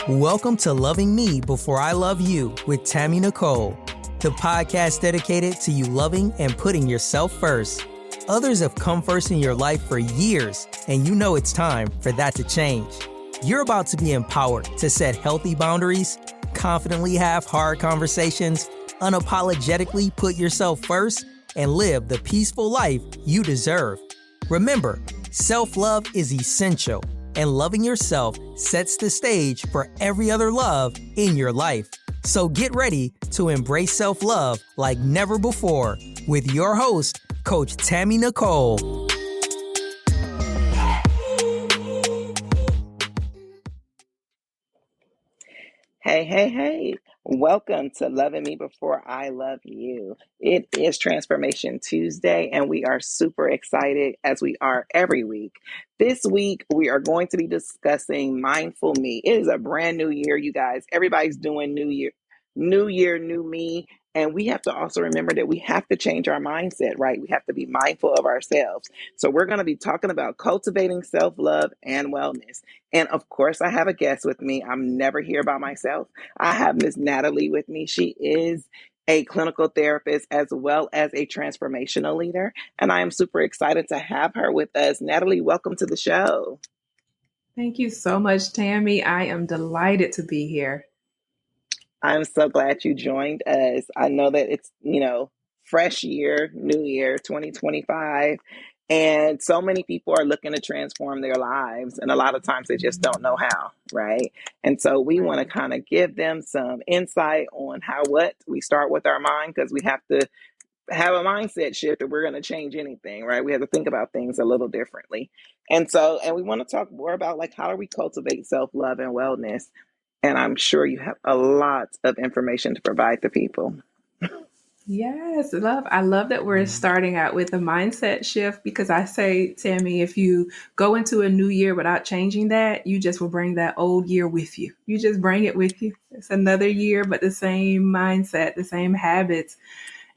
Welcome to Loving Me Before I Love You with Tammy Nicole, the podcast dedicated to you loving and putting yourself first. Others have come first in your life for years, and you know it's time for that to change. You're about to be empowered to set healthy boundaries, confidently have hard conversations, unapologetically put yourself first, and live the peaceful life you deserve. Remember, self-love is essential, and loving yourself sets the stage for every other love in your life. So get ready to embrace self-love like never before with your host, Coach Tammy Nicole. Hey. Welcome to Loving Me Before I Love You. It is Transformation Tuesday, and we are super excited as we are every week. This week, we are going to be discussing Mindful Me. It is a brand new year, you guys. Everybody's doing New Year, New Me. And we have to also remember that we have to change our mindset, right? We have to be mindful of ourselves. So we're going to be talking about cultivating self-love and wellness. And of course, I have a guest with me. I'm never here by myself. I have Miss Natalie with me. She is a clinical therapist as well as a transformational leader. And I am super excited to have her with us. Natalie, welcome to the show. Thank you so much, Tammy. I am delighted to be here. I'm so glad you joined us. I know that it's, fresh year, new year, 2025. And so many people are looking to transform their lives. And a lot of times they just don't know how, right? And so we want to kind of give them some insight on what we start with our mind, because we have to have a mindset shift if we're going to change anything, right? We have to think about things a little differently. And we want to talk more about how do we cultivate self-love and wellness. And I'm sure you have a lot of information to provide to people. Yes, I love that we're starting out with a mindset shift, because I say, Tammy, if you go into a new year without changing that, you just will bring that old year with you. You just bring it with you. It's another year, but the same mindset, the same habits,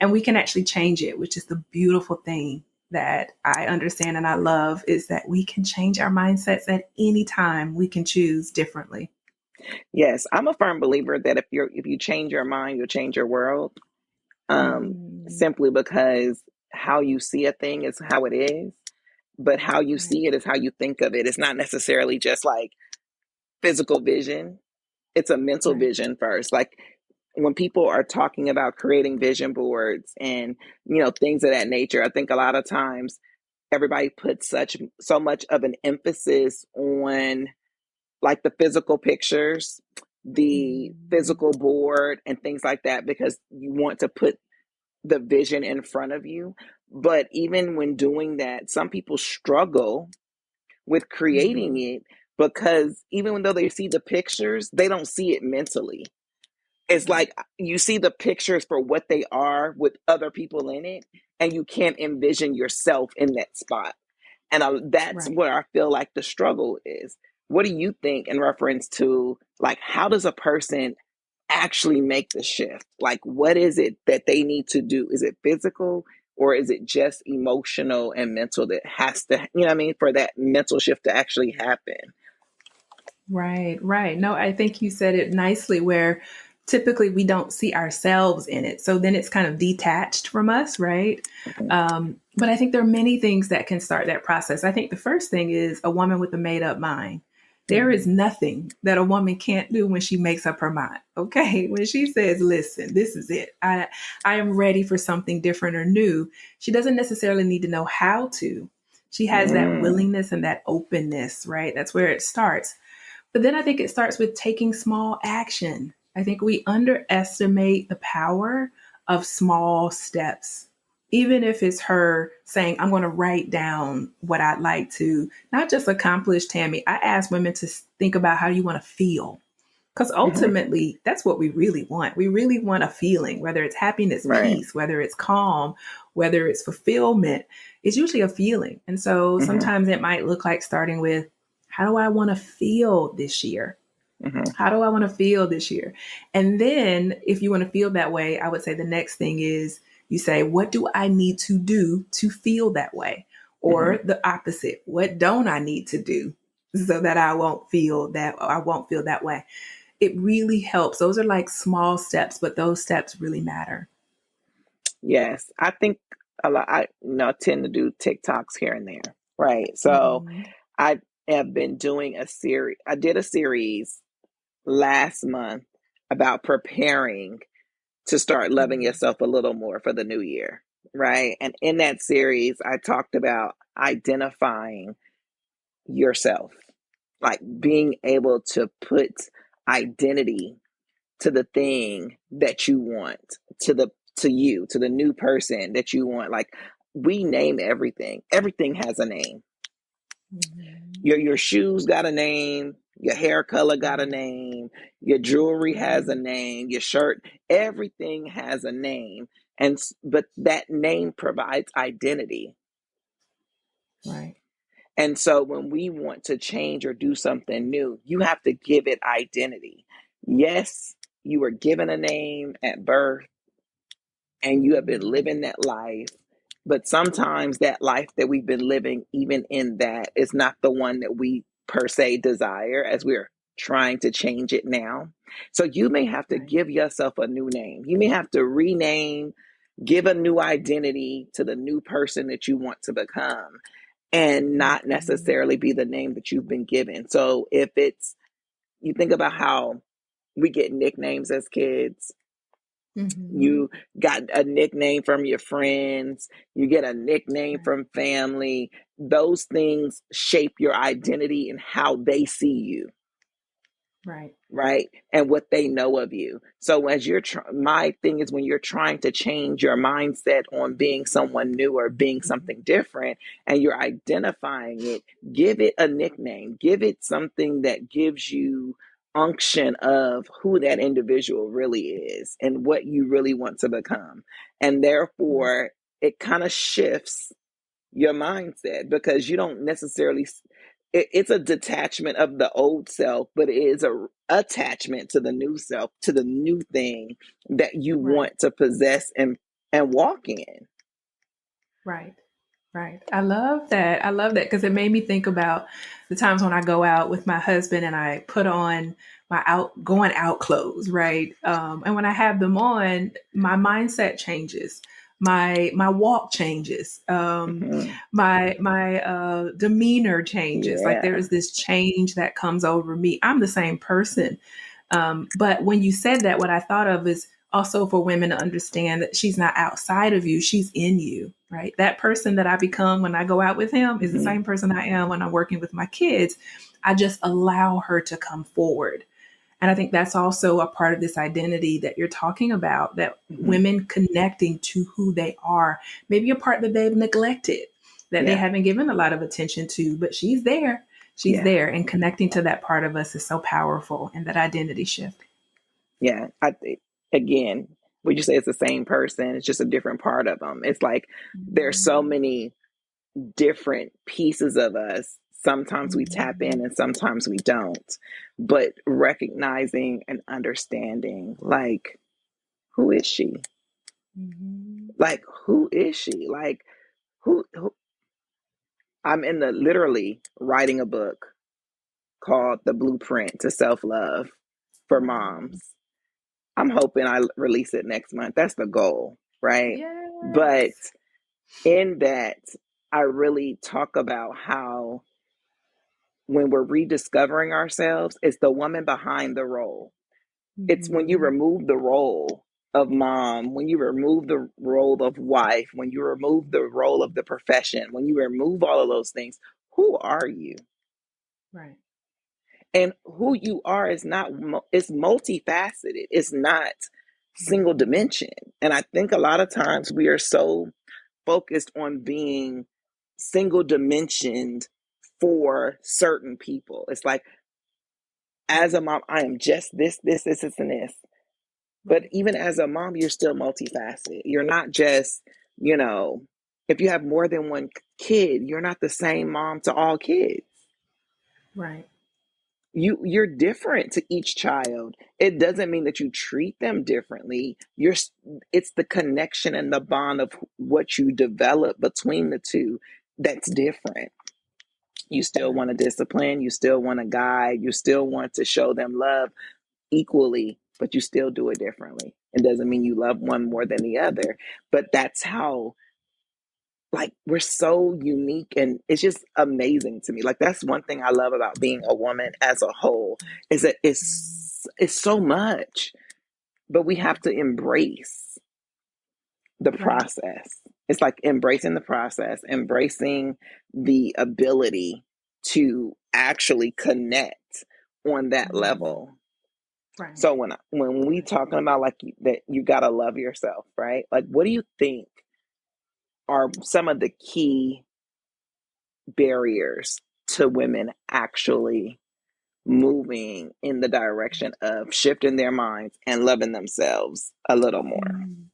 and we can actually change it, which is the beautiful thing that I understand and I love, is that we can change our mindsets at any time. We can choose differently. Yes, I'm a firm believer that if you change your mind, you'll change your world. Simply because how you see a thing is how it is, but how you see it is how you think of it. It's not necessarily just like physical vision. It's a mental vision first. Like when people are talking about creating vision boards and, things of that nature, I think a lot of times everybody puts so much of an emphasis on like the physical pictures, the physical board and things like that, because you want to put the vision in front of you. But even when doing that, some people struggle with creating it, because even though they see the pictures, they don't see it mentally. It's like you see the pictures for what they are with other people in it, and you can't envision yourself in that spot. And that's where I feel like the struggle is. What do you think in reference to how does a person actually make the shift? Like, what is it that they need to do? Is it physical, or is it just emotional and mental that has to, for that mental shift to actually happen? Right. No, I think you said it nicely, where typically we don't see ourselves in it. So then it's kind of detached from us, right? But I think there are many things that can start that process. I think the first thing is a woman with a made up mind. There is nothing that a woman can't do when she makes up her mind. Okay. When she says, listen, this is it. I am ready for something different or new. She doesn't necessarily need to know how to. She has that willingness and that openness, right? That's where it starts. But then I think it starts with taking small action. I think we underestimate the power of small steps. Even if it's her saying, I'm going to write down what I'd like to, not just accomplish, Tammy. I ask women to think about how you want to feel. Because ultimately, that's what we really want. We really want a feeling, whether it's happiness, peace, whether it's calm, whether it's fulfillment. It's usually a feeling. And so sometimes it might look like starting with, how do I want to feel this year? How do I want to feel this year? And then if you want to feel that way, I would say the next thing is you say, what do I need to do to feel that way? Or the opposite, what don't I need to do so that I won't feel that way. It really helps. Those are like small steps, but those steps really matter. Yes, I think a lot. I tend to do TikToks here and there, right? So Mm-hmm. I have been doing a series. I did a series last month about preparing to start loving Mm-hmm. yourself a little more for the new year, right? And in that series, I talked about identifying yourself, like being able to put identity to the thing that you want, to the new person that you want. Like, we name everything. Everything has a name. Mm-hmm. Your shoes got a name, your hair color got a name, your jewelry has a name, your shirt, everything has a name. But that name provides identity. Right. And so when we want to change or do something new, you have to give it identity. Yes, you were given a name at birth and you have been living that life. But sometimes that life that we've been living, even in that, is not the one that we per se desire as we're trying to change it now. So you may have to Right. give yourself a new name. You may have to rename, give a new identity to the new person that you want to become, and not Mm-hmm. necessarily be the name that you've been given. So if it's, you think about how we get nicknames as kids. Mm-hmm. You got a nickname from your friends, you get a nickname Right. from family. Those things shape your identity and how they see you, Right. right? And what they know of you. So as my thing is, when you're trying to change your mindset on being someone new or being Mm-hmm. something different, and you're identifying it, give it a nickname, give it something that gives you unction of who that individual really is and what you really want to become. And Right. therefore it kind of shifts your mindset, because you don't necessarily, it's a detachment of the old self, but it is a attachment to the new self, to the new thing that you Right. want to possess and walk in. Right. Right. I love that. I love that because it made me think about the times when I go out with my husband and I put on my going out clothes, right? And when I have them on, my mindset changes, my walk changes, Hmm. my demeanor changes. Like there Yeah. is this change that comes over me. I'm the same person, but when you said that, what I thought of is also for women to understand that she's not outside of you, she's in you, right? That person that I become when I go out with him is the Hmm. same person I am when I'm working with my kids. I just allow her to come forward. And I think that's also a part of this identity that you're talking about, that Hmm. women connecting to who they are, maybe a part that they've neglected, that they Yeah. haven't given a lot of attention to, but she's there. She's Yeah. there. And connecting to that part of us is so powerful in that identity shift. Yeah. I think, again, would you say it's the same person? It's just a different part of them. It's like there's so Mhm. many different pieces of us. Sometimes we tap in Mhm. and sometimes we don't. But recognizing and understanding, like, who is she? Mhm. Like, who is she? Like, who I'm in the literally writing a book called The Blueprint to Self Love for Wow. Moms. I'm hoping I release it next month. That's the goal, right? But Yes. in that, I really talk about how when we're rediscovering ourselves, it's the woman behind the role. It's when you Mhm. remove the role of mom, when you remove the role of wife, when you remove the role of the profession, when you remove all of those things, who are you? Right. And who you are is not, it's multifaceted. It's not single Mhm. dimension. And I think a lot of times we are so focused on being single dimensioned for certain people. It's like, as a mom, I am just this, and this. But Right. even as a mom, you're still multifaceted. You're not just, you know, if you have more than one kid, you're not the same mom to all kids. Right. You're different to each child. It doesn't mean that you treat them differently. It's the connection and the bond of what you develop between the two that's different. You still want to discipline, you still want to guide, you still want to show them love equally, but you still do it differently. It doesn't mean you love one more than the other, but that's how, like, we're so unique, and it's just amazing to me. Like, that's one thing I love about being a woman as a whole, is that it's so much, but we have to embrace the Right. process. It's like embracing the process, embracing the ability to actually connect on that level. Right. So when we talking about like that, you gotta love yourself, right? Like, what do you think are some of the key barriers to women actually moving in the direction of shifting their minds and loving themselves a little more? Mm.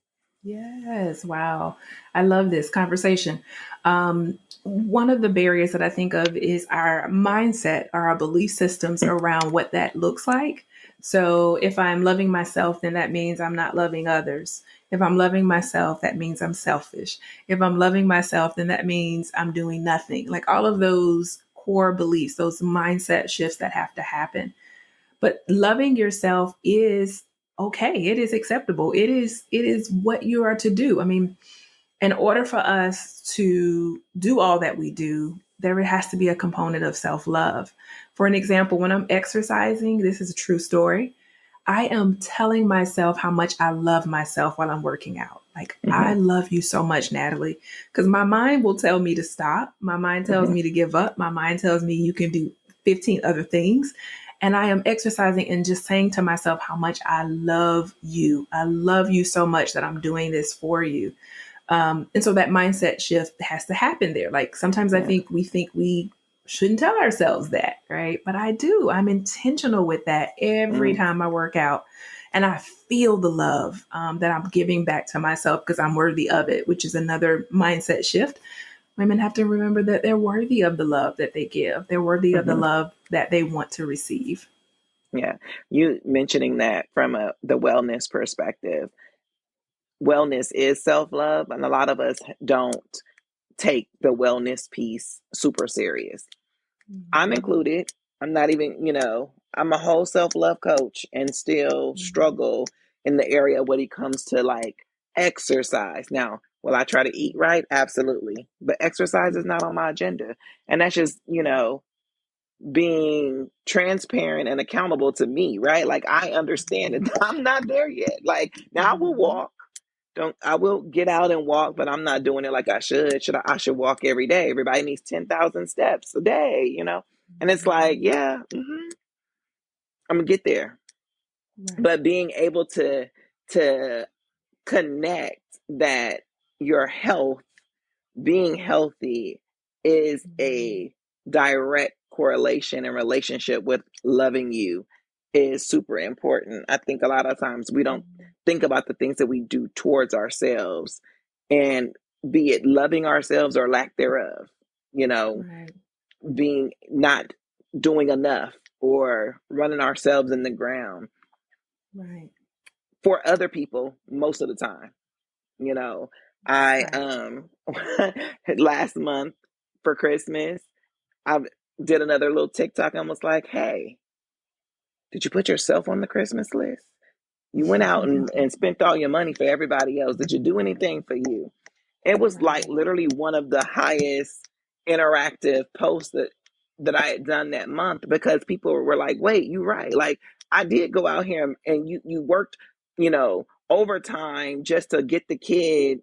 Yes. Wow. I love this conversation. One of the barriers that I think of is our mindset or our belief systems around what that looks like. So if I'm loving myself, then that means I'm not loving others. If I'm loving myself, that means I'm selfish. If I'm loving myself, then that means I'm doing nothing. Like all of those core beliefs, those mindset shifts that have to happen. But loving yourself is okay. It is acceptable. It is what you are to do. I mean, in order for us to do all that we do, there has to be a component of self-love. For an example, when I'm exercising, this is a true story. I am telling myself how much I love myself while I'm working out. Like, I Hmm. love you so much, Natalie. Because my mind will tell me to stop. My mind tells Hmm. me to give up. My mind tells me you can do 15 other things. And I am exercising and just saying to myself how much I love you. I love you so much that I'm doing this for you. And so that mindset shift has to happen there. Like sometimes I Yeah. think we shouldn't tell ourselves that, right? But I do. I'm intentional with that every Mm. time I work out. And I feel the love that I'm giving back to myself because I'm worthy of it, which is another mindset shift. Women have to remember that they're worthy of the love that they give. They're worthy of the Hmm. love that they want to receive. Yeah. You mentioning that from the wellness perspective. Wellness is self-love, and a lot of us don't take the wellness piece super serious. I'm Mhm. included. I'm not even, I'm a whole self-love coach and still Mhm. struggle in the area when it comes to like exercise. Now, will I try to eat right? Absolutely. But exercise is not on my agenda. And that's just, being transparent and accountable to me, right? Like, I understand it. I'm not there yet. Like, now I will Mhm. walk. Don't I will get out and walk, but I'm not doing it like I should. I should walk every day. Everybody needs 10,000 steps a day. And it's like, Mhm. yeah, I'm gonna get there. Right. But being able to connect that your health, being healthy, is Mhm. a direct correlation and relationship with loving you is super important. I think a lot of times we don't think about the things that we do towards ourselves, and be it loving ourselves or lack thereof, you know, Right. being not doing enough or running ourselves in the ground Right. for other people most of the time. You know, I Right. last month for Christmas, I did another little TikTok and was like, "Hey, did you put yourself on the Christmas list? You went out and spent all your money for everybody else. Did you do anything for you?" It was like Right. literally one of the highest interactive posts that I had done that month, because people were like, "Wait, you right? Like, I did go out here and you worked, overtime just to get the kid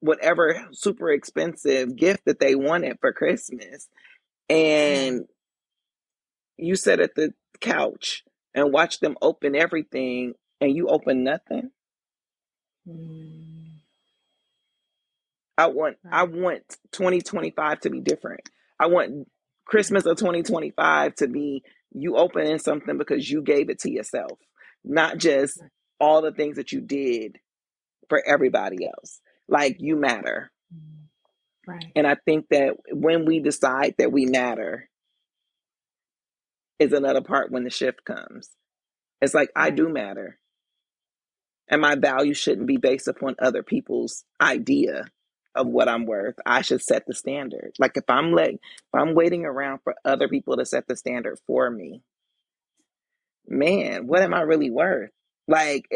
whatever super expensive gift that they wanted for Christmas. Right. And you sat at the couch and watched them open everything, and you open nothing." Mm. I Right. want 2025 to be different. I want Christmas of 2025 to be you opening something because you gave it to yourself, not just Right. all the things that you did for everybody else. Like, you matter. Mm. Right. And I think that when we decide that we matter is another part when the shift comes. It's like, I Right. do matter. And my value shouldn't be based upon other people's idea of what I'm worth, I should set the standard. Like if I'm waiting around for other people to set the standard for me, man, what am I really worth? Like,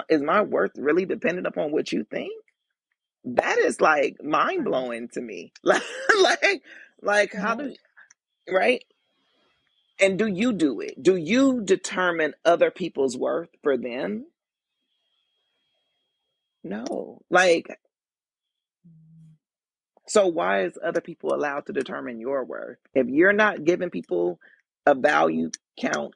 is my worth really dependent upon what you think? That is like mind Right. blowing to me. Like how do, right? And do you do it? Do you determine other people's worth for them? No. Like, so why is other people allowed to determine your worth? If you're not giving people a value count,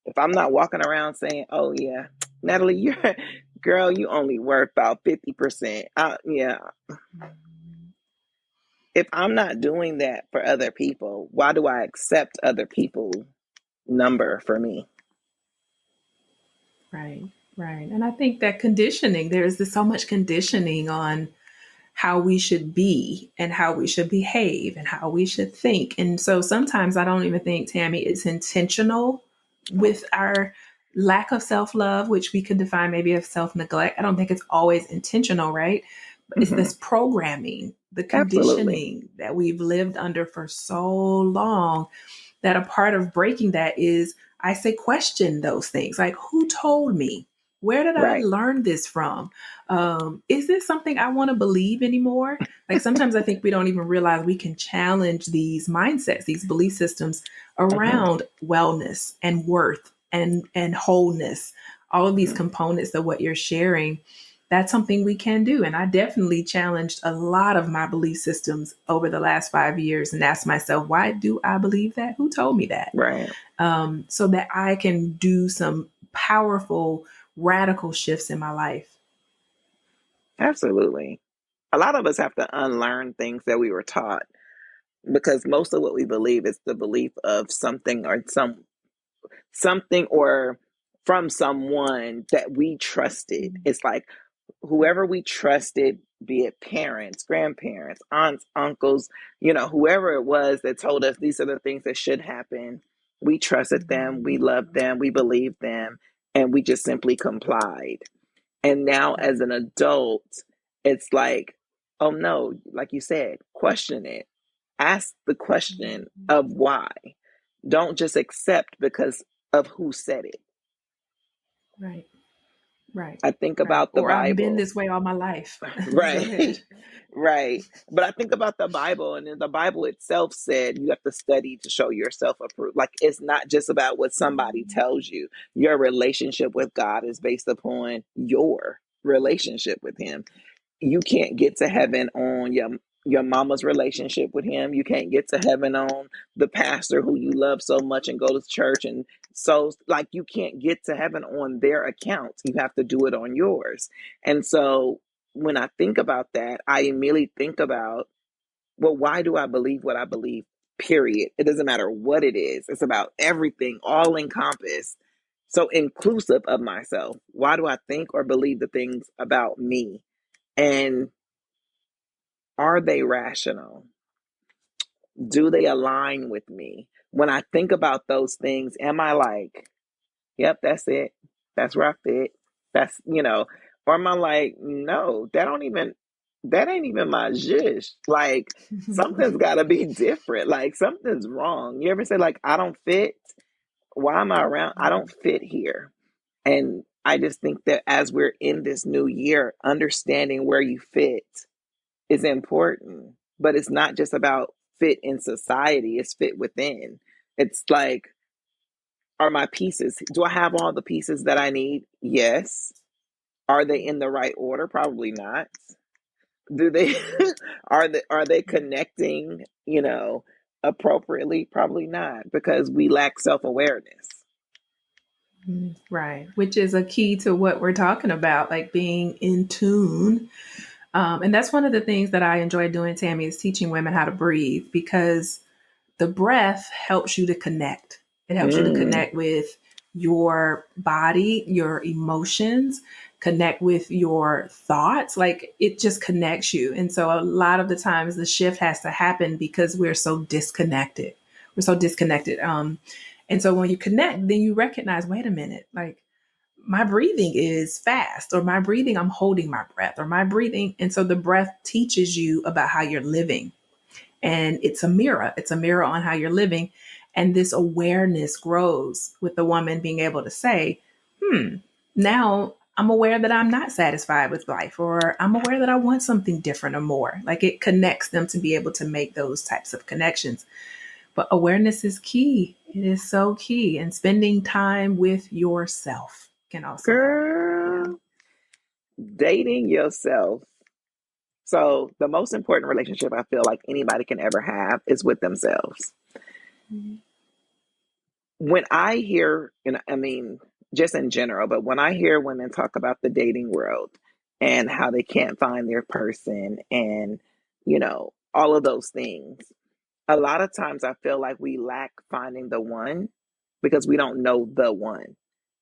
if I'm not walking around saying, "Oh yeah, Natalie, you're girl, you only worth about 50%." Yeah. If I'm not doing that for other people, why do I accept other people's number for me? Right. Right. And I think that conditioning, so much conditioning on how we should be and how we should behave and how we should think. And so sometimes I don't even think, Tammy, it's intentional Oh, with our lack of self love, which we could define maybe as self neglect. I don't think it's always intentional, right? But it's hmm. this programming, the Absolutely. conditioning that we've lived under for so long, that a part of breaking that is, I say, question those things. Like, who told me? Where did I Right. learn this from? Is this something I want to believe anymore? Like sometimes I think we don't even realize we can challenge these mindsets, these belief systems Hmm. around wellness and worth and wholeness, all of these Hmm. components of what you're sharing. That's something we can do. And I definitely challenged a lot of my belief systems over the last 5 years and asked myself, why do I believe that? Who told me that? Right. So that I can do some powerful, radical shifts in my life. Absolutely. A lot of us have to unlearn things that we were taught because most of what we believe is the belief of something or from someone that we trusted. It's like whoever we trusted, be it parents, grandparents, aunts, uncles, whoever it was that told us these are the things that should happen. We trusted them, we loved them, we believed them, and we just simply complied. And now as an adult, it's like, oh no, like you said, question it. Ask the question of why. Don't just accept because of who said it. Right, right, I think right. about the Or I've been Bible. this way all my life. Go Right. ahead. Right. But I think about the Bible, and then the Bible itself said you have to study to show yourself approved. Like it's not just about what somebody tells you. Your relationship with God is based upon your relationship with Him. You can't get to heaven on your mama's relationship with him. You can't get to heaven on the pastor who you love so much and go to church. And so like you can't get to heaven on their account. You have to do it on yours. And so when I think about that, I immediately think about, well, why do I believe what I believe? Period. It doesn't matter what it is. It's about everything, all encompassed. So inclusive of myself. Why do I think or believe the things about me? And are they rational? Do they align with me? When I think about those things, am I like, yep, that's it. That's where I fit. Or am I like, no, that ain't even my zhish. Like, something's got to be different. Like, something's wrong. You ever say, like, I don't fit? Why am I around? I don't fit here. And I just think that as we're in this new year, understanding where you fit is important, but it's not just about fit in society, it's fit within. It's like, are my pieces, do I have all the pieces that I need? Yes. Are they in the right order? Probably not. Do they are they connecting, appropriately? Probably not, because we lack self-awareness. Right, which is a key to what we're talking about, like being in tune. And that's one of the things that I enjoy doing, Tammy, is teaching women how to breathe, because the breath helps you to connect. It helps you to Mm, connect with your body, your emotions, connect with your thoughts. Like it just connects you. And so a lot of the times the shift has to happen because we're so disconnected. We're so disconnected. And so when you connect, then you recognize, wait a minute, like my breathing is fast, or my breathing, I'm holding my breath, or my breathing. And so the breath teaches you about how you're living. And it's a mirror. It's a mirror on how you're living. And this awareness grows with the woman being able to say, now I'm aware that I'm not satisfied with life, or I'm aware that I want something different or more. Like, it connects them to be able to make those types of connections. But awareness is key. It is so key. And spending time with yourself can also help. Yeah. Girl, dating yourself. So the most important relationship I feel like anybody can ever have is with themselves. Mm-hmm. When I hear, and I mean, just in general, but when I hear women talk about the dating world and how they can't find their person and, all of those things, a lot of times I feel like we lack finding the one because we don't know the one,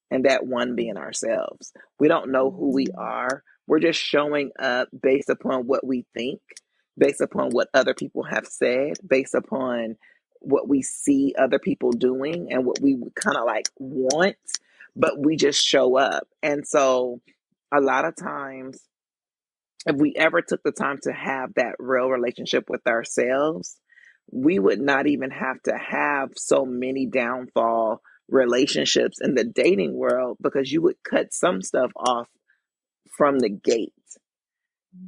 and that one being ourselves. We don't know who we are. We're just showing up based upon what we think, based upon what other people have said, based upon what we see other people doing and what we kind of like want, but we just show up. And so a lot of times, if we ever took the time to have that real relationship with ourselves, we would not even have to have so many downfall relationships in the dating world, because you would cut some stuff off from the gate.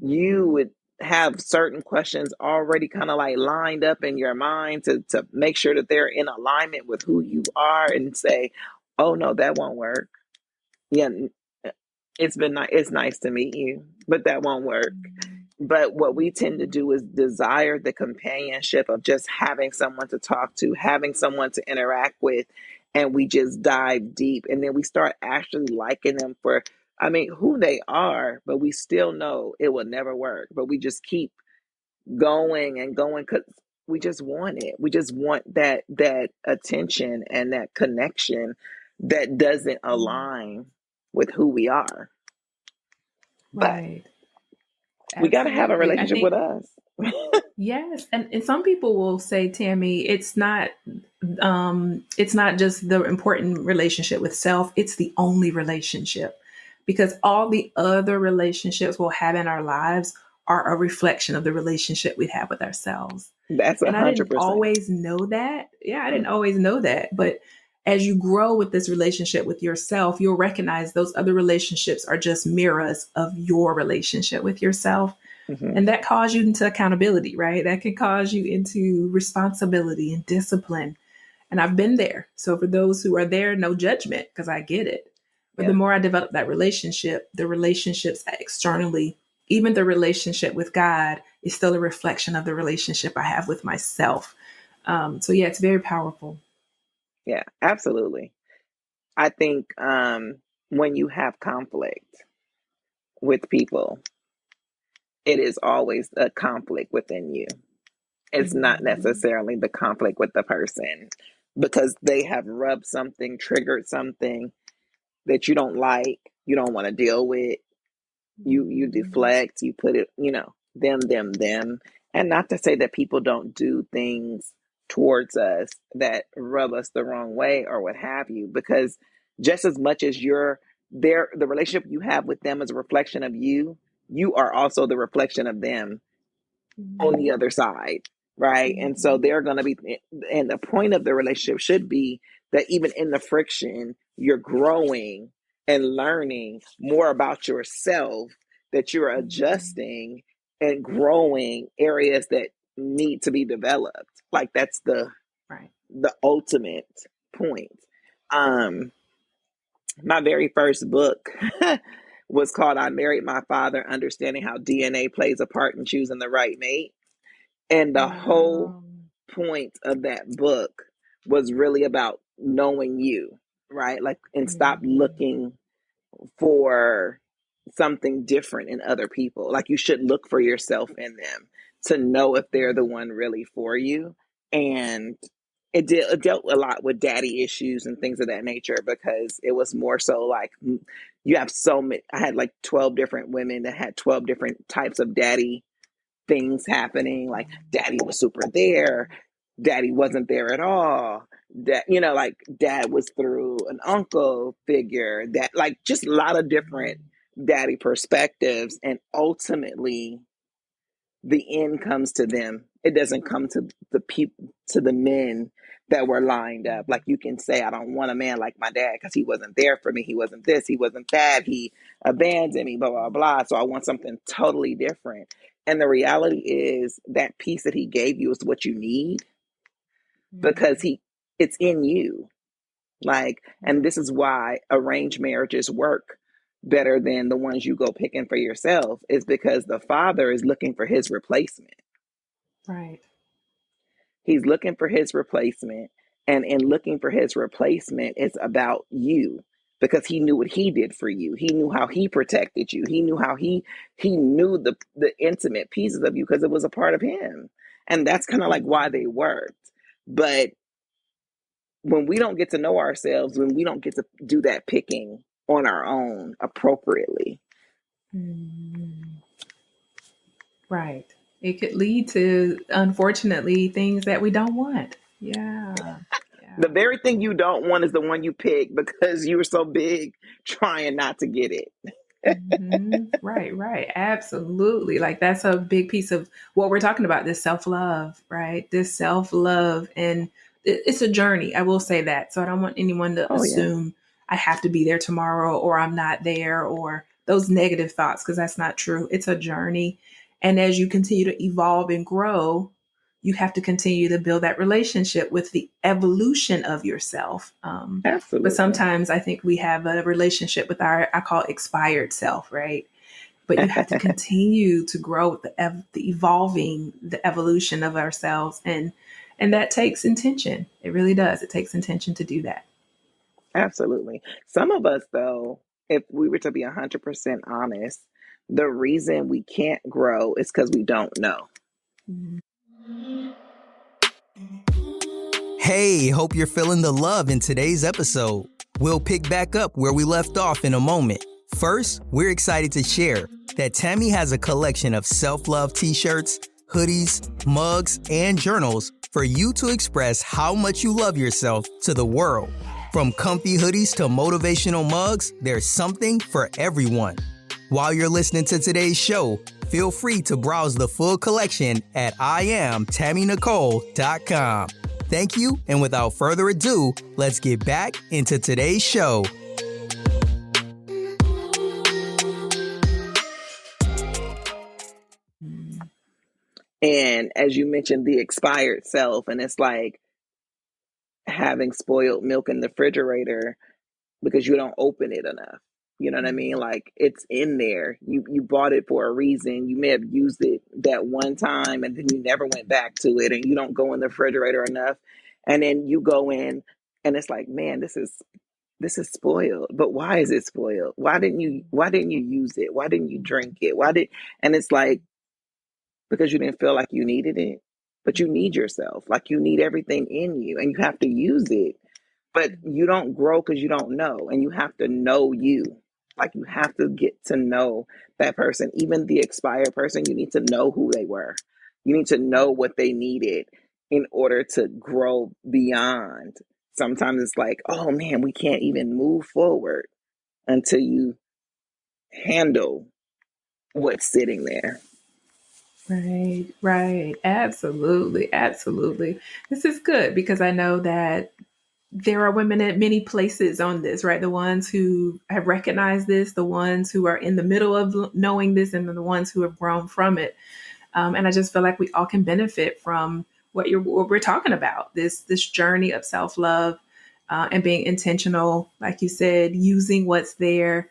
You would have certain questions already kind of like lined up in your mind to make sure that they're in alignment with who you are, and say, oh no, that won't work. Yeah, it's nice to meet you, but that won't work. But what we tend to do is desire the companionship of just having someone to talk to, having someone to interact with, and we just dive deep. And then we start actually liking them for, who they are, but we still know it will never work. But we just keep going and going because we just want it. We just want that attention and that connection that doesn't align with who we are. But Right. we got to have a Absolutely. I relationship with think, us. yes. And some people will say, Tammy, it's not just the important relationship with self, it's the only relationship, because all the other relationships we'll have in our lives are a reflection of the relationship we have with ourselves. That's And I didn't 100%. always know that. Yeah, I didn't always know that. But as you grow with this relationship with yourself, you'll recognize those other relationships are just mirrors of your relationship with yourself. Mm-hmm. And that calls you into accountability, right? That can cause you into responsibility and discipline. And I've been there. So for those who are there, no judgment, because I get it. But the Yeah. more I develop that relationship, the relationships externally, even the relationship with God, is still a reflection of the relationship I have with myself. So yeah, it's very powerful. Yeah, absolutely. I think when you have conflict with people, it is always a conflict within you. It's not Mhm. necessarily the conflict with the person, because they have rubbed something, triggered something that you don't like, you don't want to deal with. You deflect, you put it, them. And not to say that people don't do things towards us that rub us the wrong way or what have you, because just as much as you're there, the relationship you have with them is a reflection of you, you are also the reflection of them on the other side, right? And so they're going to be, and the point of the relationship should be that even in the friction, you're growing and learning more about yourself, that you're adjusting and growing areas that need to be developed. Like, that's Right. the ultimate point. Um, my very first book was called I Married My Father, Understanding How DNA Plays a Part in Choosing the Right Mate. And the whole Wow. point of that book was really about knowing you, right? Like, and stop looking for something different in other people. Like, you should look for yourself in them to know if they're the one really for you. And it dealt a lot with daddy issues and things of that nature, because it was more so like, you have so many. I had like 12 different women that had 12 different types of daddy things happening. Like, daddy was super there, daddy wasn't there at all. That, you know, like dad was through an uncle figure, that like just a lot of different daddy perspectives. And ultimately the end comes to them. It doesn't come to the people, to the men that were lined up. Like you can say, I don't want a man like my dad because he wasn't there for me. He wasn't this, he wasn't that. He abandoned me, blah, blah, blah. So I want something totally different. And the reality is that piece that he gave you is what you need, because it's in you. Like, and this is why arranged marriages work better than the ones you go picking for yourself, is because the father is looking for his replacement. Right. He's looking for his replacement. And in looking for his replacement, it's about you, because he knew what he did for you. He knew how he protected you. He knew how he knew the intimate pieces of you because it was a part of him. And that's kind of like why they worked. But when we don't get to know ourselves, when we don't get to do that picking on our own appropriately. Right. It could lead to, unfortunately, things that we don't want. Yeah. The very thing you don't want is the one you pick because you were so big trying not to get it. Right, right. Absolutely. Like that's a big piece of what we're talking about, this self-love, right? This self-love. And it's a journey. I will say that. So I don't want anyone to Oh, yeah. assume I have to be there tomorrow or I'm not there or those negative thoughts, because that's not true. It's a journey. And as you continue to evolve and grow, you have to continue to build that relationship with the evolution of yourself. But Absolutely. sometimes I think we have a relationship with our, I call it expired self, right? But you have to continue to grow with the evolving, the evolution of ourselves. And that takes intention. It really does. It takes intention to do that. Absolutely. Some of us, though, if we were to be 100% honest, the reason we can't grow is because we don't know. Hey, hope you're feeling the love in today's episode. We'll pick back up where we left off in a moment. First, we're excited to share that Tammy has a collection of self-love t-shirts, hoodies, mugs, and journals for you to express how much you love yourself to the world. From comfy hoodies to motivational mugs, there's something for everyone. While you're listening to today's show, feel free to browse the full collection at IamTammyNicole.com. Thank you, and without further ado, let's get back into today's show. And as you mentioned, the expired self, and it's like having spoiled milk in the refrigerator because you don't open it enough. You know what I mean? Like it's in there. You bought it for a reason. You may have used it that one time and then you never went back to it, and you don't go in the refrigerator enough. And then you go in and it's like, man, this is spoiled. But why is it spoiled? Why didn't you use it? Why didn't you drink it? And it's like, because you didn't feel like you needed it. But you need yourself. Like you need everything in you and you have to use it. But you don't grow because you don't know. And you have to know you. Like you have to get to know that person. Even the expired person, you need to know who they were. You need to know what they needed in order to grow beyond. Sometimes it's like, oh man, we can't even move forward until you handle what's sitting there. Right, right. Absolutely, absolutely. This is good because I know that there are women at many places on this, right? The ones who have recognized this, the ones who are in the middle of knowing this, and then the ones who have grown from it. And I just feel like we all can benefit from what we're talking about, this journey of self love and being intentional, like you said, using what's there,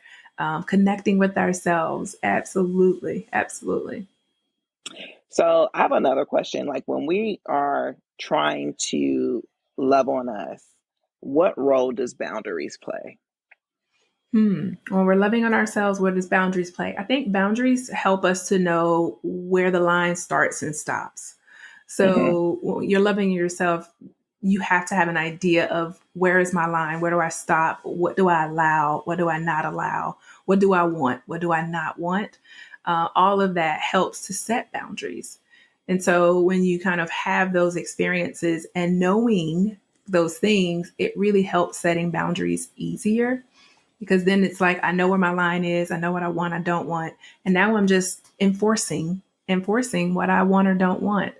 connecting with ourselves. Absolutely, absolutely. So I have another question. Like when we are trying to love on us, what role does boundaries play? When we're loving on ourselves, where does boundaries play? I think boundaries help us to know where the line starts and stops. Hmm. So when you're loving yourself, you have to have an idea of where is my line? Where do I stop? What do I allow? What do I not allow? What do I want? What do I not want? All of that helps to set boundaries. And so when you kind of have those experiences and knowing those things, it really helps setting boundaries easier, because then it's like, I know where my line is. I know what I want, I don't want. And now I'm just enforcing what I want or don't want.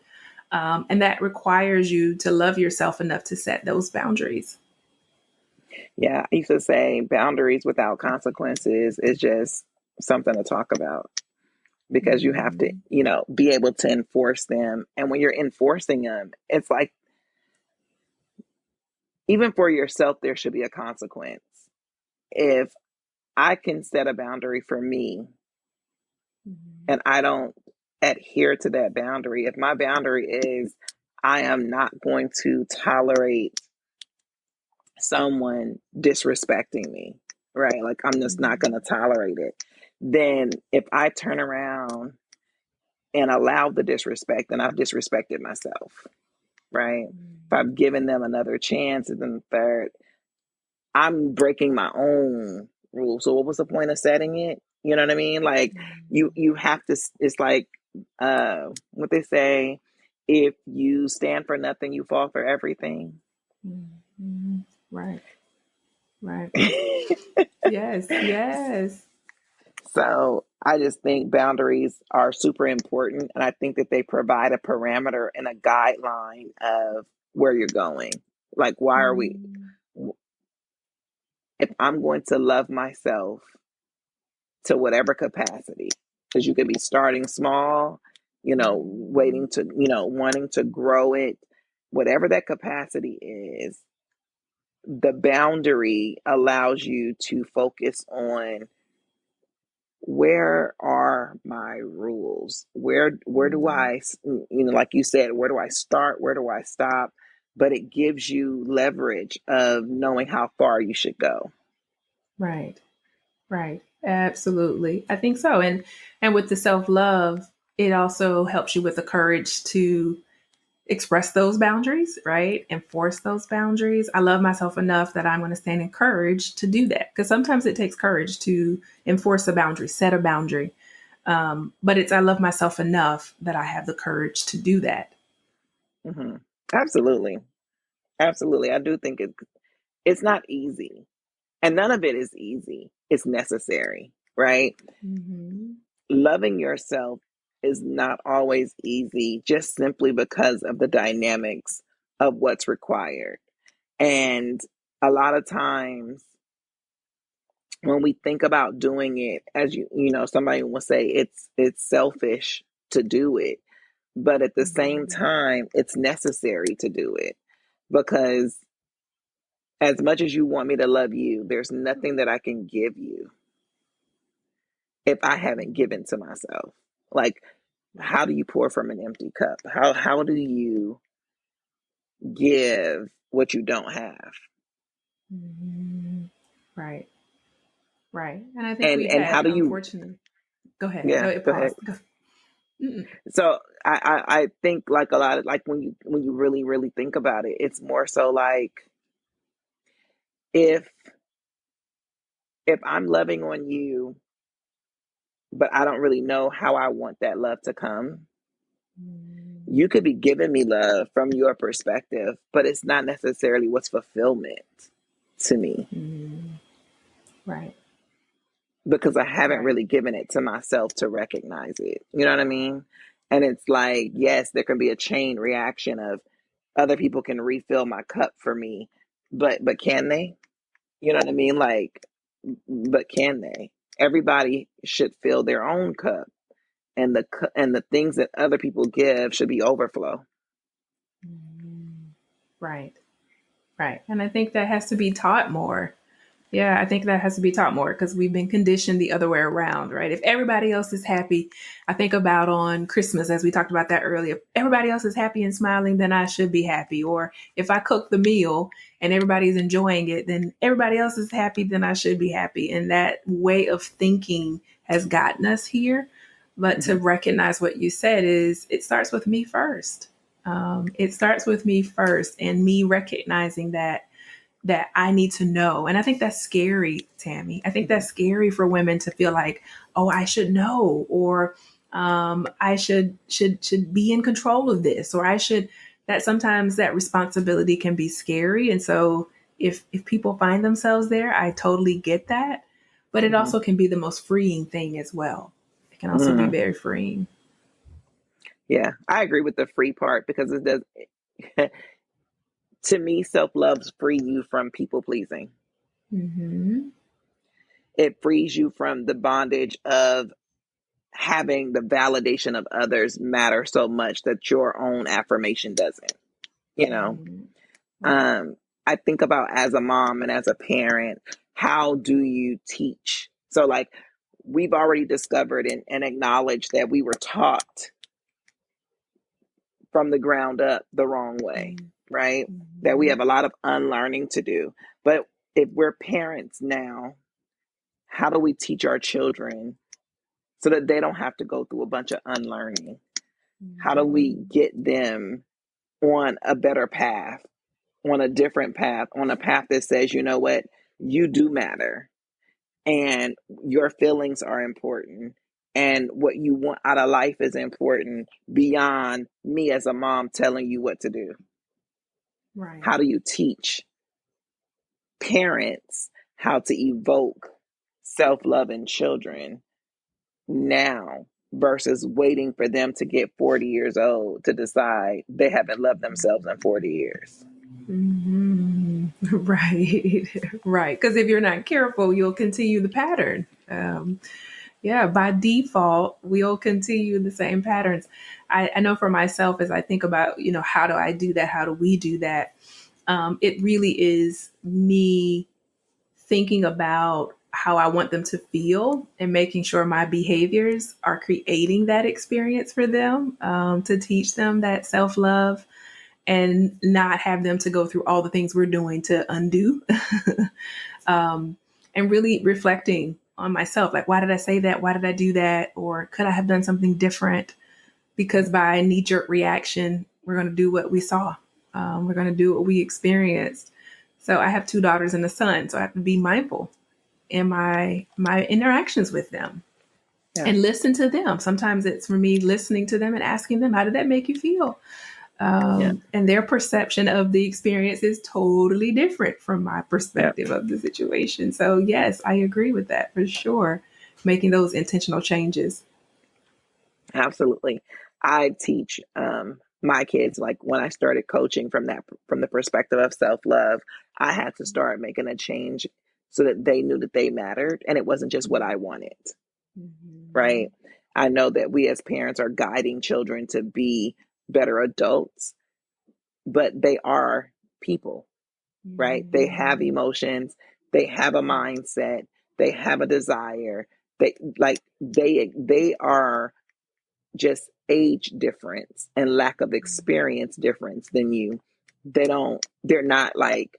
And that requires you to love yourself enough to set those boundaries. Yeah, I used to say boundaries without consequences is just something to talk about, because you have to, be able to enforce them. And when you're enforcing them, it's like, even for yourself, there should be a consequence. If I can set a boundary for me and I don't adhere to that boundary, if my boundary is I am not going to tolerate someone disrespecting me, right? Like, I'm just not going to tolerate it. Then if I turn around and allow the disrespect, then I've disrespected myself, right? If I've given them another chance, and then third, I'm breaking my own rule. So what was the point of setting it? You know what I mean? Like, you have to, it's like, what they say, if you stand for nothing, you fall for everything. Mm-hmm. Right. Yes. So I just think boundaries are super important. And I think that they provide a parameter and a guideline of where you're going. Like, why are we, if I'm going to love myself to whatever capacity, because you could be starting small, waiting to, wanting to grow it, whatever that capacity is, the boundary allows you to focus on, where are my rules? Where do I, like you said, where do I start? Where do I stop? But it gives you leverage of knowing how far you should go. Right. Absolutely. I think so. And with the self-love, it also helps you with the courage to express those boundaries, right? Enforce those boundaries. I love myself enough that I'm going to stand in courage to do that. Because sometimes it takes courage to enforce a boundary, set a boundary. But it's, I love myself enough that I have the courage to do that. Mm-hmm. Absolutely. I do think it's not easy, and none of it is easy. It's necessary, right? Mm-hmm. Loving yourself is not always easy, just simply because of the dynamics of what's required. And a lot of times when we think about doing it, as somebody will say, it's selfish to do it, but at the same time, it's necessary to do it, because as much as you want me to love you, there's nothing that I can give you if I haven't given to myself. Like, how do you pour from an empty cup? How do you give what you don't have? Mm-hmm. Right. And I think we And how had, do you? unfortunately, go ahead. Yeah, No, go ahead. pause. Go. So I think, like, a lot of, like, when you really think about it, it's more so like, if I'm loving on you, but I don't really know how I want that love to come. You could be giving me love from your perspective, but it's not necessarily what's fulfillment to me, Right. because I haven't really given it to myself to recognize it. You know what I mean? And it's like, yes, there can be a chain reaction of other people can refill my cup for me, but can they? You know what I mean? Like, but can they? Everybody should fill their own cup, and the things that other people give should be overflow. Right. And I think that has to be taught more. Yeah, I think that has to be taught more, because we've been conditioned the other way around, right? If everybody else is happy, I think about on Christmas, as we talked about that earlier, if everybody else is happy and smiling, then I should be happy. Or if I cook the meal and everybody's enjoying it, then everybody else is happy, then I should be happy. And that way of thinking has gotten us here. But to recognize what you said is, it starts with me first. It starts with me first, and me recognizing that I need to know. And I think that's scary, Tammy. I think that's scary for women to feel like, oh, I should know, or I should be in control of this, or I should. That sometimes that responsibility can be scary, and so if people find themselves there, I totally get that. But it Mm-hmm. also can be the most freeing thing as well. It can also be Mm. very freeing. Yeah, I agree with the free part because it does. To me, self love free you from people pleasing. Mm-hmm. It frees you from the bondage of having the validation of others matter so much that your own affirmation doesn't. You know, Mm-hmm. Right. um, I think about as a mom and as a parent, how do you teach? So, like, we've already discovered and acknowledged that we were taught from the ground up the wrong way, right? That we Mm-hmm. have a lot of unlearning to do. But if we're parents now, how do we teach our children so that they don't have to go through a bunch of unlearning? How do we Mm-hmm. get them on a better path, on a different path, on a path that says, you know what, you do matter and your feelings are important and what you want out of life is important beyond me as a mom telling you what to do? Right. How do you teach parents how to evoke self-love in children now versus waiting for them to get 40 years old to decide they haven't loved themselves in 40 years? Mm-hmm. Right. Right. Because if you're not careful, you'll continue the pattern. Yeah, by default, we'll continue the same patterns. I know for myself, as I think about, how do I do that? How do we do that? It really is me thinking about how I want them to feel and making sure my behaviors are creating that experience for them, to teach them that self love and not have them to go through all the things we're doing to undo. And really reflecting on myself, like, why did I say that? Why did I do that? Or could I have done something different? Because by knee jerk reaction, we're going to do what we saw. We're going to do what we experienced. So I have two daughters and a son, so I have to be mindful in my interactions with them Yeah. and listen to them. Sometimes it's for me listening to them and asking them, how did that make you feel? Yeah. And their perception of the experience is totally different from my Yeah. perspective of the situation. So, yes, I agree with that for sure. Making those intentional changes. Absolutely. I teach my kids, like when I started coaching from the perspective of self-love, I had to start making a change so that they knew that they mattered and it wasn't just what I wanted, Mm-hmm. right? I know that we as parents are guiding children to be better adults, but they are people, right? They have Mm-hmm. emotions, they have a mindset, they have a desire. They are just age difference and lack of experience difference than you. They're not like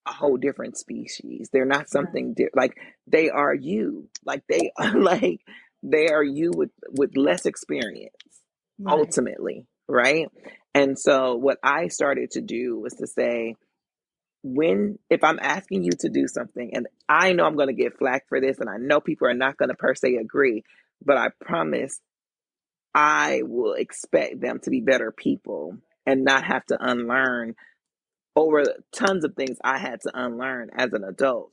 a whole different species. They're not Right. something like they are you. Like they are like they are you with less experience Right. ultimately, right? And so what I started to do was to say, when if I'm asking you to do something and I know I'm going to get flack for this and I know people are not going to per se agree, but I promise I will expect them to be better people and not have to unlearn over tons of things I had to unlearn as an adult.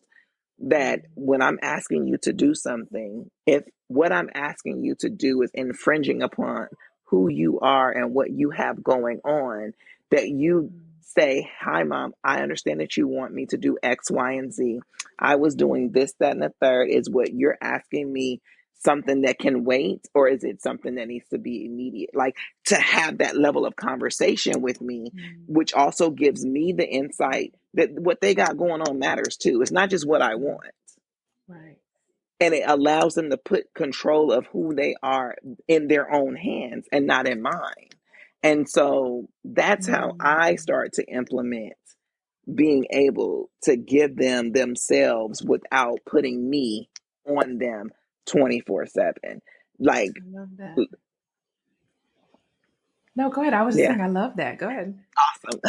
That when I'm asking you to do something, if what I'm asking you to do is infringing upon who you are and what you have going on, that you say, "Hi, mom, I understand that you want me to do X, Y, and Z. I was doing this, that, and the third. Is what you're asking me something that can wait, or is it something that needs to be immediate?" Like to have that level of conversation with me, which also gives me the insight that what they got going on matters too. It's not just what I want. Right. And it allows them to put control of who they are in their own hands and not in mine. And so that's how I Mm-hmm. start to implement being able to give them themselves without putting me on them 24/7. Like, I love that. No, go ahead. I was just Yeah. saying, I love that. Go ahead. Awesome.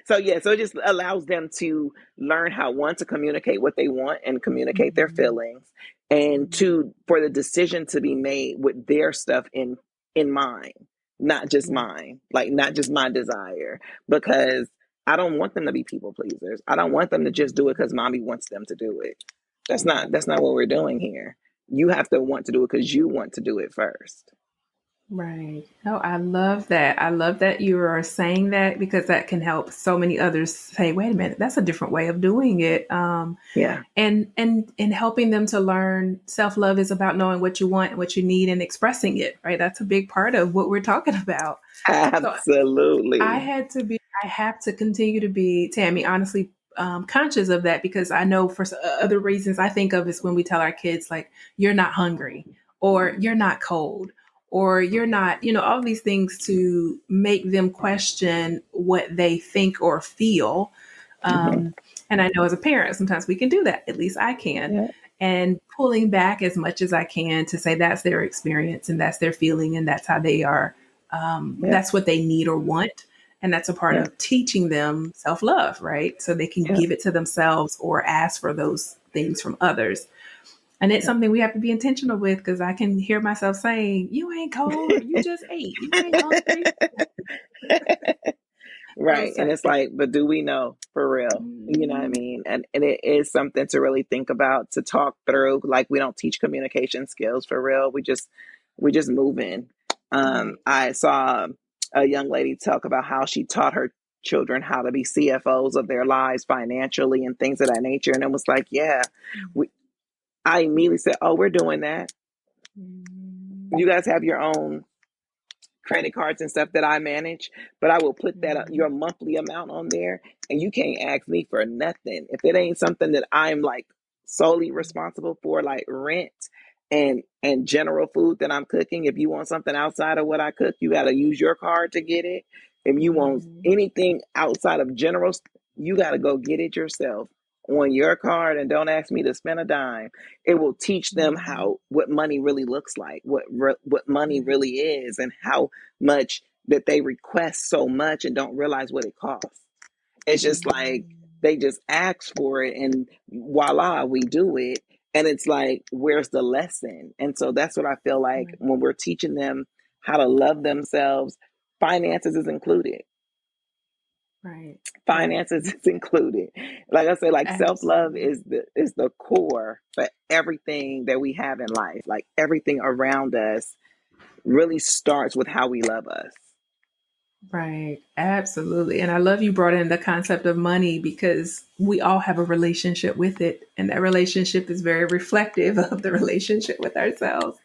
So it just allows them to learn how, one, to communicate what they want and communicate their Mhm. feelings, and Mhm. two, for the decision to be made with their stuff in mind, not just Right. mine, like not just my desire, because I don't want them to be people pleasers. I don't want them to just do it because mommy wants them to do it. That's not what we're doing here. You have to want to do it because you want to do it first. Right. Oh, I love that. I love that you are saying that because that can help so many others say, wait a minute, that's a different way of doing it. Yeah. And helping them to learn self-love is about knowing what you want and what you need and expressing it, right? That's a big part of what we're talking about. So Absolutely. I have to continue to be, Tammy, honestly, conscious of that because I know for other reasons I think of is when we tell our kids, like, you're not hungry or you're not cold or you're not, all these things to make them question what they think or feel. Hmm. And I know as a parent, sometimes we can do that. At least I can. Yeah. And pulling back as much as I can to say that's their experience and that's their feeling and that's how they are. Yeah. That's what they need or want. And that's a part Yeah. of teaching them self love, right? So they can Yeah. give it to themselves or ask for those things from others. And it's something we have to be intentional with because I can hear myself saying, you ain't cold or you just ate, you ain't hungry. Right. Those And type it's like, but do we know for real? You know what I Mhm. mean? And it is something to really think about, to talk through. Like, we don't teach communication skills for real. We just move in. Right. I saw a young lady talk about how she taught her children how to be CFOs of their lives financially and things of that nature. And it was like, yeah, we I immediately said, oh, we're doing that. Mhm. You guys have your own credit cards and stuff that I manage, but I will put that Mhm. your monthly amount on there, and you can't ask me for nothing if it ain't something that I'm like solely responsible for, like rent and general food that I'm cooking. If you want something outside of what I cook, you got to use your card to get it. If you want Mhm. anything outside of general, you got to go get it yourself on your card, and don't ask me to spend a dime. It will teach them Mhm. how what money really looks like, what money Right. really is, and how much that they request so much and don't realize what it costs. It's just like Mhm. they just ask for it and voila, we do it. And it's like, where's the lesson? And so that's what I feel like Right. when we're teaching them how to love themselves, finances is included. Right. Right. Finances is included. Like I say, like self-love Absolutely. is the core for everything that we have in life. Like everything around us really starts with how we love us. Right. Absolutely. And I love you brought in the concept of money because we all have a relationship with it. And that relationship is very reflective of the relationship with ourselves.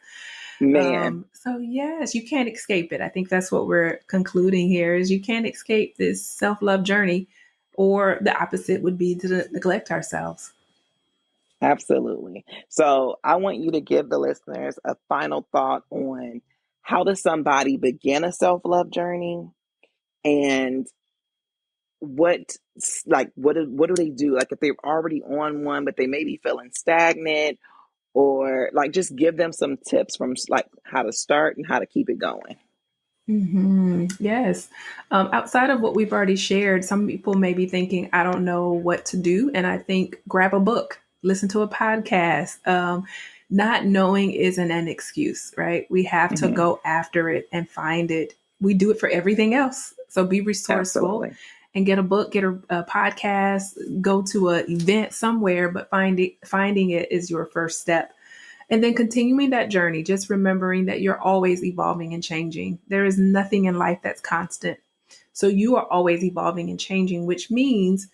Man, So yes, you can't escape it. I think that's what we're concluding here is you can't escape this self-love journey, or the opposite would be to neglect ourselves. absolutely. So I want you to give the listeners a final thought on how does somebody begin a self-love journey, and what what do they do? Like if they're already on one, but they may be feeling stagnant, or like just give them some tips from like how to start and how to keep it going. Yes. Outside of what we've already shared, some people may be thinking, I don't know what to do. And I think grab a book, listen to a podcast. Not knowing isn't an excuse, right? We have to Hmm. go after it and find it. We do it for everything else. So be resourceful Absolutely. and get a book, get a podcast, go to an event somewhere, but finding it is your first step. And then continuing that journey, just remembering that you're always evolving and changing. There is nothing in life that's constant. So you are always evolving and changing, which means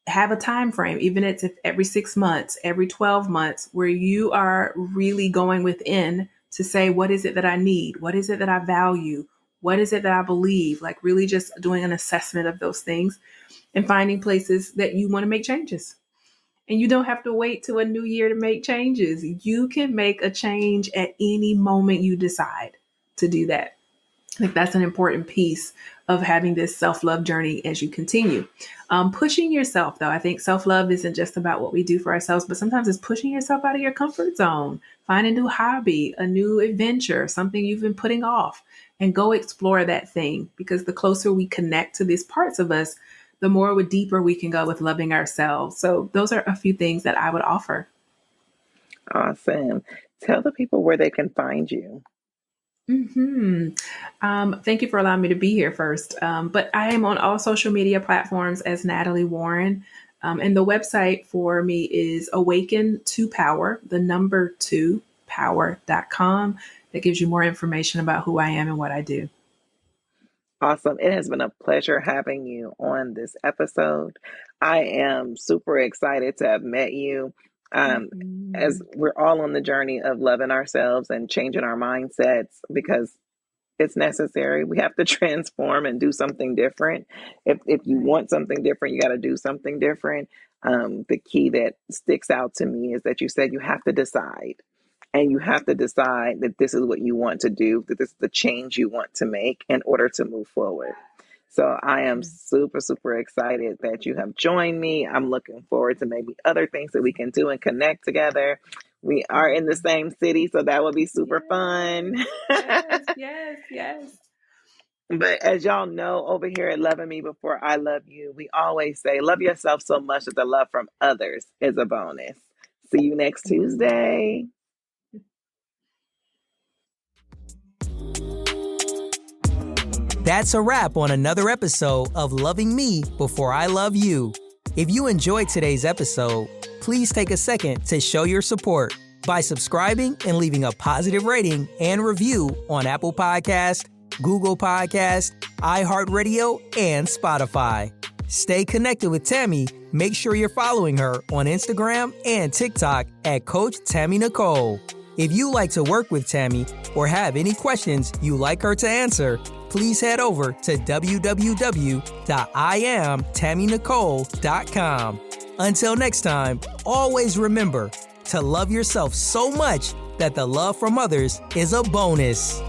have a time frame, even if it's every 6 months, every 12 months, where you are really going within to say, what is it that I need? What is it that I value? What is it that I believe? Like really just doing an assessment of those things and finding places that you want to make changes. And you don't have to wait to a new year to make changes. You can make a change at any moment you decide to do that. I think that's an important piece of having this self-love journey as you continue. Pushing yourself, though, I think self-love isn't just about what we do for ourselves, but sometimes it's pushing yourself out of your comfort zone. Find a new hobby, a new adventure, something you've been putting off, and go explore that thing. Because the closer we connect to these parts of us, the more deeper we can go with loving ourselves. So those are a few things that I would offer. Awesome. Tell the people where they can find you. Thank you for allowing me to be here first. But I am on all social media platforms as Natalie Warren. And the website for me is Awaken to Power, the number 2 power.com. That gives you more information about who I am and what I do. Awesome. It has been a pleasure having you on this episode. I am super excited to have met you. As we're all on the journey of loving ourselves and changing our mindsets, because it's necessary. We have to transform and do something different. If you want something different, you got to do something different. The key that sticks out to me is that you said you have to decide. And you have to decide that this is what you want to do, that this is the change you want to make in order to move forward. So I am super, super excited that you have joined me. I'm looking forward to maybe other things that we can do and connect together. We are in the same city, so that will be super fun. Yes. But as y'all know, over here at Loving Me Before I Love You, we always say, love yourself so much that the love from others is a bonus. See you next Tuesday. That's a wrap on another episode of Loving Me Before I Love You. If you enjoyed today's episode, please take a second to show your support by subscribing and leaving a positive rating and review on Apple Podcast, Google Podcast, iHeartRadio, and Spotify. Stay connected with Tammy. Make sure you're following her on Instagram and TikTok at Coach Tammy Nicole. If you like to work with Tammy or have any questions you like her to answer, please head over to www.IamTammyNicole.com. Until next time, always remember to love yourself so much that the love from others is a bonus.